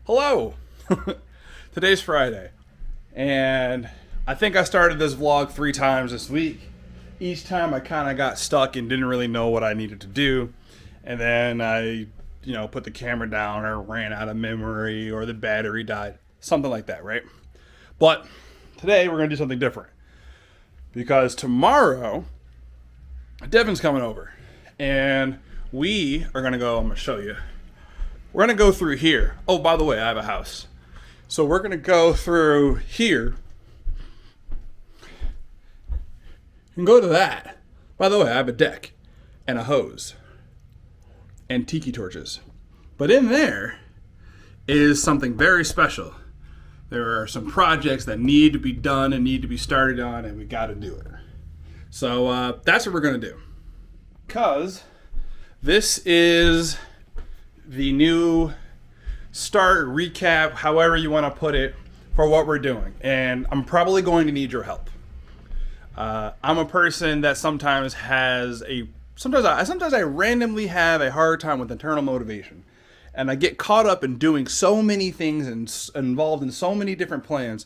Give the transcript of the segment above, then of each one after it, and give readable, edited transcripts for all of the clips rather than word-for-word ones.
Hello! Today's Friday, and I think I started this vlog 3 times this week. Each time I kind of got stuck and didn't really know what I needed to do, and then I, put the camera down or ran out of memory or the battery died. Something like that, right? But today we're going to do something different, because tomorrow Devin's coming over, and we are going to go, I'm going to show you. We're going to go through here. Oh, by the way, I have a house. So we're going to go through here and go to that. By the way, I have a deck and a hose and tiki torches. But in there is something very special. There are some projects that need to be done and need to be started on, and we got to do it. So that's what we're going to do. Because this is the new start, recap, however you want to put it, for what we're doing. And I'm probably going to need your help. I'm a person that sometimes I randomly have a hard time with internal motivation. And I get caught up in doing so many things and involved in so many different plans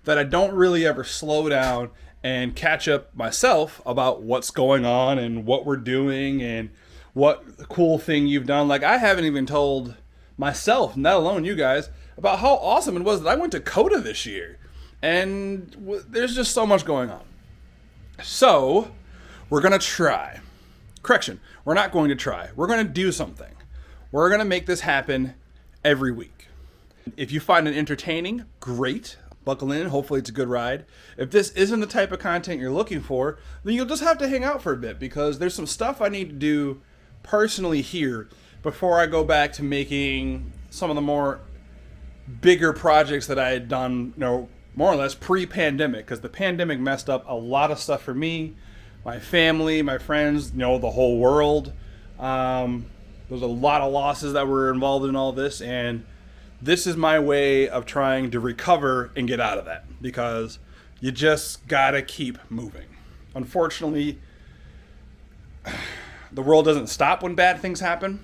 that I don't really ever slow down and catch up myself about what's going on and what we're doing and what cool thing you've done. Like, I haven't even told myself, let alone you guys, about how awesome it was that I went to CODA this year. And there's just so much going on. So, we're going to try. Correction, we're not going to try. We're going to do something. We're going to make this happen every week. If you find it entertaining, great. Buckle in. Hopefully it's a good ride. If this isn't the type of content you're looking for, then you'll just have to hang out for a bit, because there's some stuff I need to do personally here before I go back to making some of the more bigger projects that I had done, more or less pre-pandemic, because the pandemic messed up a lot of stuff for me, my family, my friends, the whole world. There's a lot of losses that were involved in all this, and this is my way of trying to recover and get out of that, because you just gotta keep moving. Unfortunately, the world doesn't stop when bad things happen,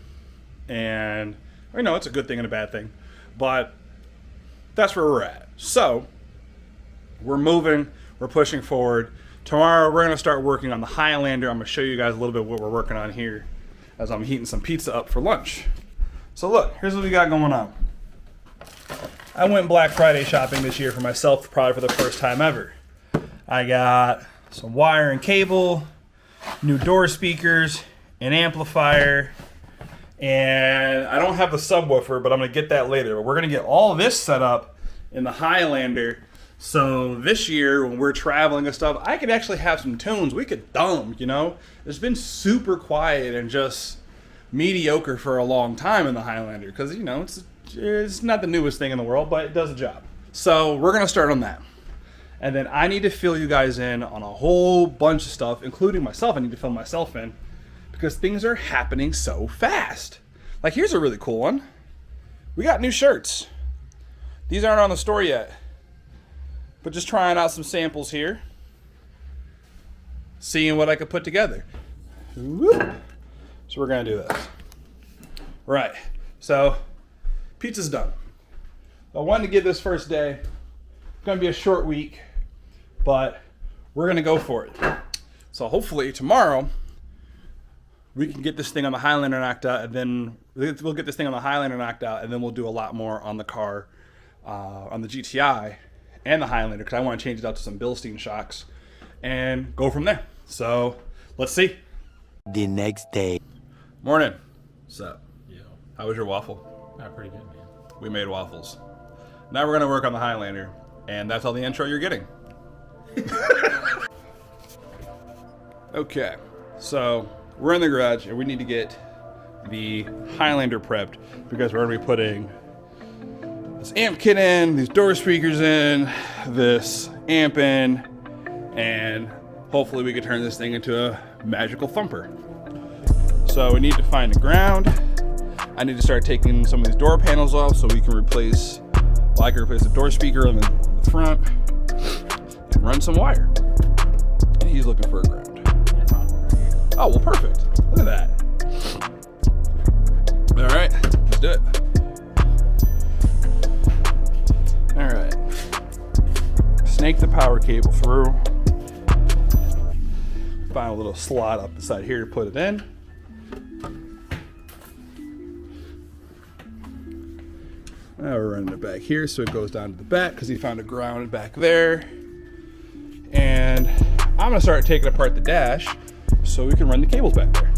and it's a good thing and a bad thing, but that's where we're at. So we're moving, we're pushing forward. Tomorrow we're going to start working on the Highlander. I'm going to show you guys a little bit what we're working on here as I'm heating some pizza up for lunch. So look, here's what we got going on. I went Black Friday shopping this year for myself, probably for the first time ever. I got some wire and cable, new door speakers, an amplifier, and I don't have the subwoofer, but I'm going to get that later. But we're going to get all this set up in the Highlander, so this year when we're traveling and stuff, I could actually have some tunes. We could thumb, It's been super quiet and just mediocre for a long time in the Highlander, because, it's not the newest thing in the world, but it does the job. So we're going to start on that. And then I need to fill you guys in on a whole bunch of stuff, including myself. I need to fill myself in, because things are happening so fast. Like, here's a really cool one. We got new shirts. These aren't on the store yet, but just trying out some samples here, seeing what I could put together. So we're going to do this. Right. So pizza's done. I wanted to get this first day. It's going to be a short week, but we're going to go for it. So hopefully tomorrow we can get this thing on the Highlander knocked out, and then we'll get this thing on the Highlander knocked out, and then we'll do a lot more on the car, on the GTI and the Highlander, because I want to change it out to some Bilstein shocks and go from there. So let's see. The next day. Morning. What's up? Yo. How was your waffle? Pretty good, man. We made waffles. Now we're going to work on the Highlander, and that's all the intro you're getting. Okay, so we're in the garage, and we need to get the Highlander prepped, because we're going to be putting this amp kit in, these door speakers in, this amp in, and hopefully we can turn this thing into a magical thumper. So we need to find a ground. I need to start taking some of these door panels off so we can replace, I can replace the door speaker on the front and run some wire. And he's looking for a ground. Oh, well, perfect. Look at that. All right, let's do it. snake the power cable through. Find a little slot up the side here to put it in. Now we're running it back here so it goes down to the back because he found a ground back there. And I'm gonna start taking apart the dash so we can run the cables back there.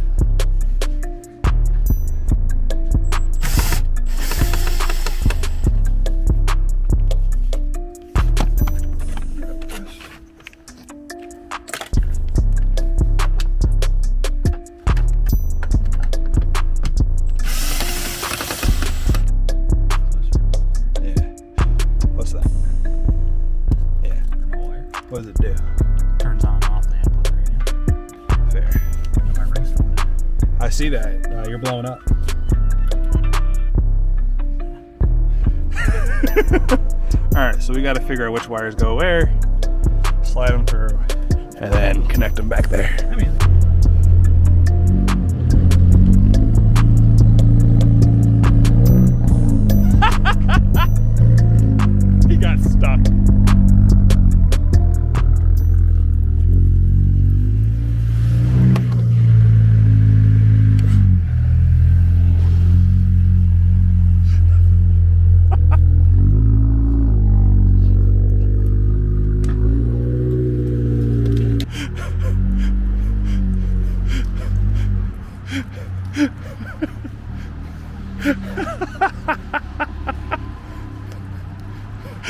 What does it do? Turns on and off the input radio. Fair. My ring's phone. I see that. You're blowing up. Alright, so we got to figure out which wires go where, slide them through, and then connect them back there. I mean, He got stuck.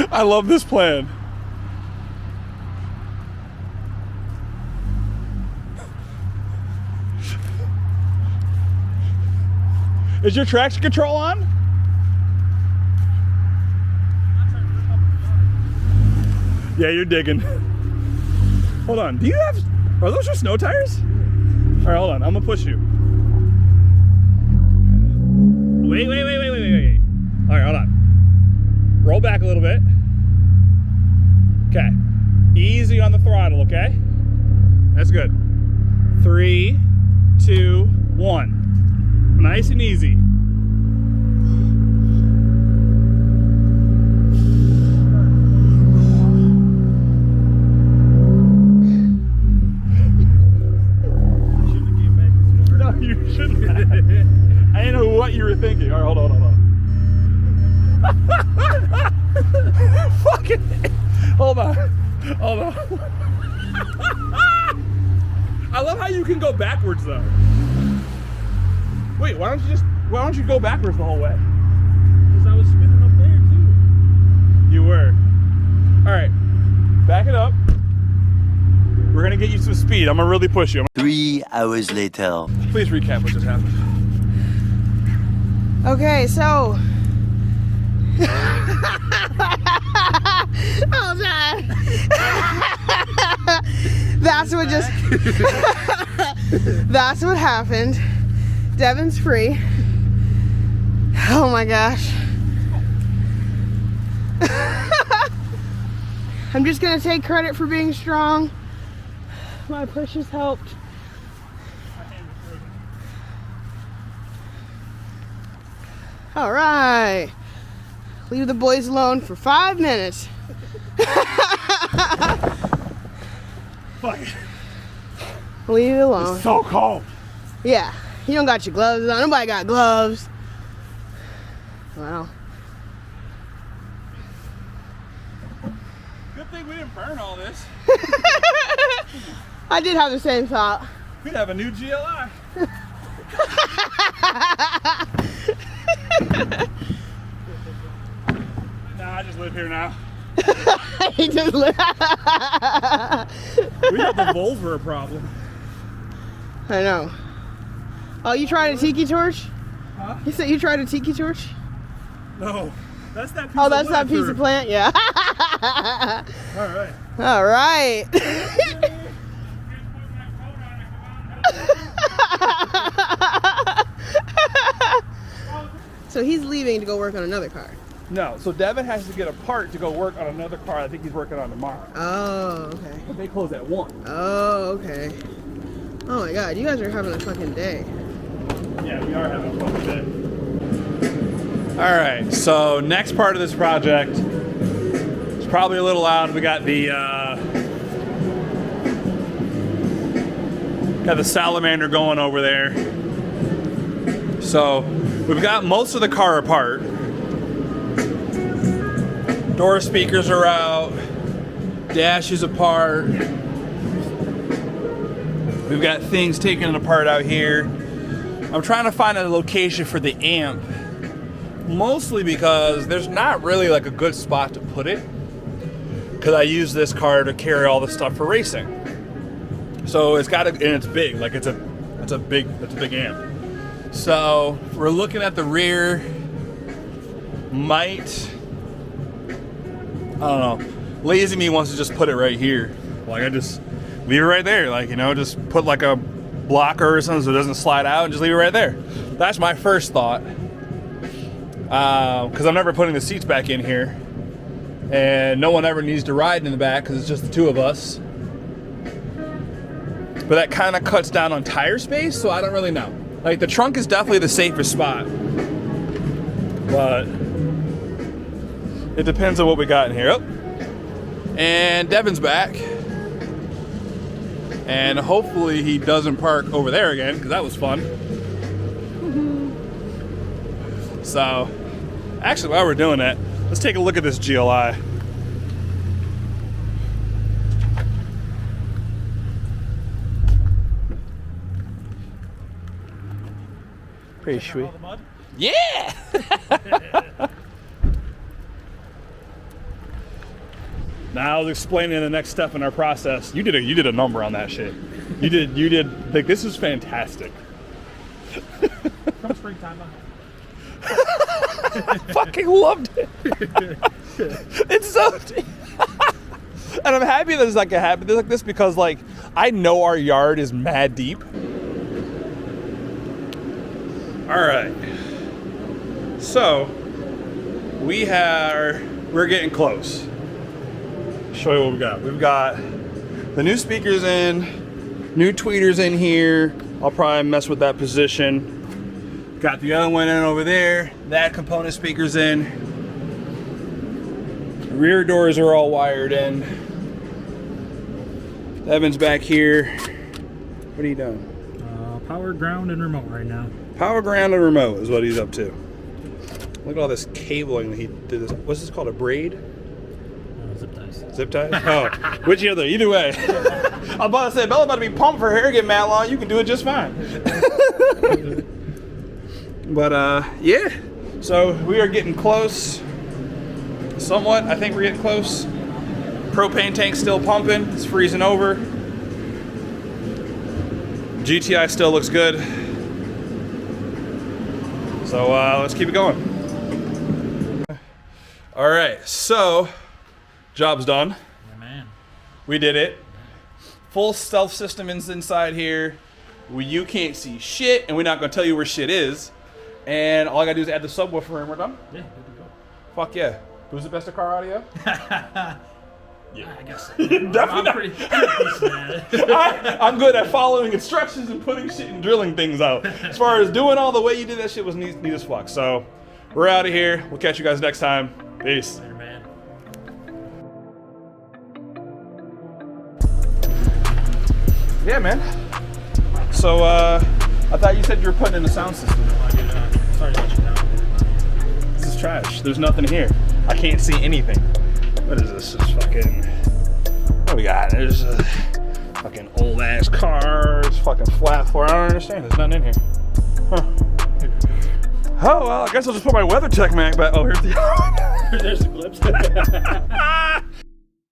I love this plan. Is your traction control on? Yeah, you're digging. Hold on. Do you have... Are those your snow tires? All right, hold on. I'm gonna push you. Wait. All right, hold on. Roll back a little bit. Okay. Easy on the throttle, okay? That's good. 3, 2, 1. Nice and easy. No, you shouldn't. I didn't know what you were thinking. All right, hold on. Fucking hold on. I love how you can go backwards though. Wait, why don't you go backwards the whole way? because I was spinning up there too. You were. All right, back it up. We're gonna get you some speed. I'm gonna really push you. 3 hours later. Please recap what just happened. Okay, so hold on. That's what happened. Devin's free. Oh my gosh. I'm just gonna take credit for being strong. My push has helped. All right. Leave the boys alone for 5 minutes. Fuck it. Leave it alone. It's so cold. Yeah, you don't got your gloves on. Nobody got gloves. Well, Good thing we didn't burn all this. I did have the same thought. We'd have a new GLI. Nah, I just live here now. He just li- We have the Volvo problem. I know. Oh, you tried a tiki torch? Huh? You said you tried a tiki torch? No, that's that piece Oh, of that's wood that piece for- of plant? Yeah. All right. All right. So he's leaving to go work on another car. No, so Devin has to get a part to go work on another car I think he's working on tomorrow. Oh, okay. But they close at 1. Oh, okay. Oh my God, you guys are having a fucking day. Yeah, we are having a fun day. All right, so next part of this project is It's probably a little loud. We got the salamander going over there. So we've got most of the car apart. Door speakers are out. Dash is apart. We've got things taken apart out here. I'm trying to find a location for the amp, mostly because there's not really like a good spot to put it, because I use this car to carry all the stuff for racing. So it's got and it's big, like it's a big amp. So we're looking at the rear. Might, I don't know. Lazy me wants to just put it right here. Like I just leave it right there. Like, you know, just put like a blocker or something so it doesn't slide out and just leave it right there. That's my first thought. Because I'm never putting the seats back in here. And no one ever needs to ride in the back because it's just the two of us. But that kind of cuts down on tire space, so I don't really know. Like, the trunk is definitely the safest spot. But it depends on what we got in here. Oh. And Devin's back. And hopefully he doesn't park over there again, because that was fun. So, actually, while we're doing that, let's take a look at this GLI. Pretty sweet. Yeah! Now I was explaining the next step in our process. You did a number on that shit. You did like, this is fantastic. From springtime on. I fucking loved it. It's so and I'm happy that it's like a habit like this, because like I know our yard is mad deep. Alright. So we're getting close. Show you what we got. We've got the new speakers in, new tweeters in here. I'll probably mess with that position. Got the other one in over there. That component speaker's in. Rear doors are all wired in. Evan's back here. What are you doing? Power, ground, and remote right now. Power, ground, and remote is what he's up to. Look at all this cabling that he did. This. What's this called? A braid? Zip ties. Zip ties? Oh, which other? Either way. I'm about to say, Bella's about to be pumped for her hair getting mad long. You can do it just fine. But, yeah. So, we are getting close. Somewhat. I think we're getting close. Propane tank's still pumping. It's freezing over. GTI still looks good. So, let's keep it going. All right. So, job's done. Yeah, man. We did it. Full stealth system is inside here. You can't see shit, and we're not going to tell you where shit is. And all I got to do is add the subwoofer, and we're done. Yeah, good to go. Fuck yeah. Who's the best at car audio? Yeah, I guess. Definitely. I'm pretty decent at it. I'm good at following instructions and putting shit and drilling things out. As far as doing all the way you did that shit was neat as fuck. So, we're out of here. We'll catch you guys next time. Peace. Later, man. Yeah, man. So, I thought you said you were putting in a sound system. Sorry to let you down. This is trash. There's nothing here. I can't see anything. What is this? This fucking... What do we got? There's a fucking old ass car. It's fucking flat floor. I don't understand. There's nothing in here. Huh. Oh, well, I guess I'll just put my WeatherTech Mac back. Oh, here's the... There's the clips.